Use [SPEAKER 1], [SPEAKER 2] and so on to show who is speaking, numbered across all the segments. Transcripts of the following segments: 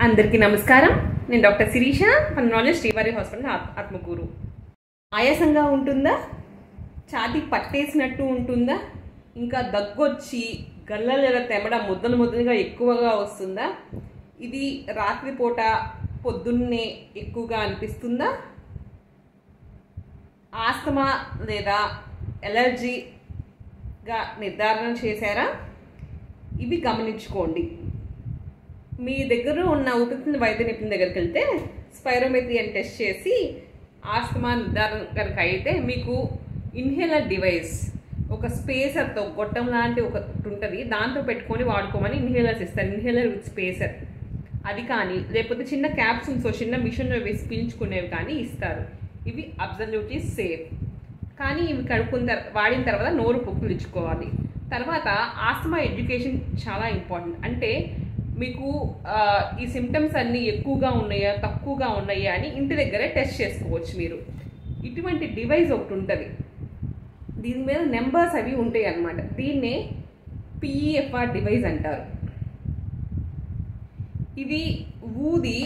[SPEAKER 1] అందరికీ నమస్కారం. నేను డాక్టర్ శిరీష, పల్మనాలజిస్ట్, శ్రీవారి హాస్పిటల్ ఆత్మకూరు. ఆయాసంగా ఉంటుందా? ఛాతీ పట్టేసినట్టు ఉంటుందా? ఇంకా దగ్గొచ్చి గళ్ళల తెమ్మడం ముద్దలుగా ఎక్కువగా వస్తుందా? ఇది రాత్రిపూట పొద్దున్నే ఎక్కువగా అనిపిస్తుందా? ఆస్తమా లేదా ఎలర్జీగా నిర్ధారణ చేశారా? ఇవి గమనించుకోండి. మీ దగ్గర ఉన్న ఊపిరితిత్తుల వైద్య నిపుణుల దగ్గరికి వెళ్తే స్పైరోమెట్రీ అని టెస్ట్ చేసి ఆస్తమా నిర్ధారణ కనుక అయితే మీకు ఇన్హేలర్ డివైస్, ఒక స్పేసర్తో గొట్టం లాంటి ఒకటి ఉంటుంది, దాంతో పెట్టుకొని వాడుకోమని ఇన్హేలర్స్ ఇస్తారు. ఇన్హేలర్ విత్ స్పేసర్ అది కానీ, లేకపోతే చిన్న క్యాప్సూల్స్ చిన్న మిషన్లో వేసి పీల్చుకునేవి కానీ ఇస్తారు. ఇవి అబ్సల్యూట్లీ సేఫ్. కానీ ఇవి వాడిన తర్వాత నోరు పుక్కిలించుకోవాలి. తర్వాత ఆస్తమా ఎడ్యుకేషన్ చాలా ఇంపార్టెంట్. అంటే మీకు ఈ సిమ్టమ్స్ అన్నీ ఎక్కువగా ఉన్నాయా తక్కువగా ఉన్నాయా అని ఇంటి దగ్గరే టెస్ట్ చేసుకోవచ్చు మీరు. ఇటువంటి డివైస్ ఒకటి ఉంటుంది, దీని మీద నెంబర్స్ అవి ఉంటాయి అన్నమాట. దీన్నే PEFR డివైస్ అంటారు. ఇది ఊది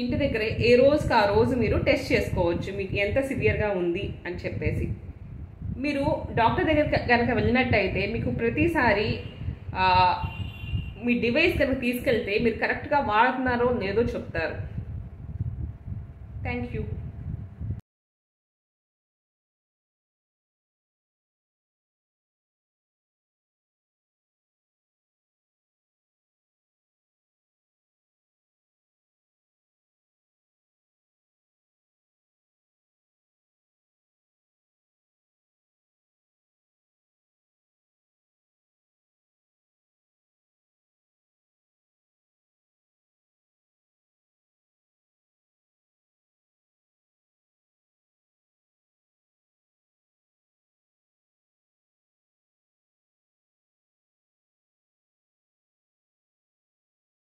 [SPEAKER 1] ఇంటి దగ్గరే ఏ రోజుకి ఆ రోజు మీరు టెస్ట్ చేసుకోవచ్చు మీకు ఎంత సివియర్గా ఉంది అని చెప్పేసి. మీరు డాక్టర్ దగ్గర కనుక వెళ్ళినట్టయితే మీకు ప్రతిసారి మీ డివైస్ కనుక తీసుకెళ్తే మీరు కరెక్ట్గా వాడుతున్నారో లేదో చెప్తారు. Thank you.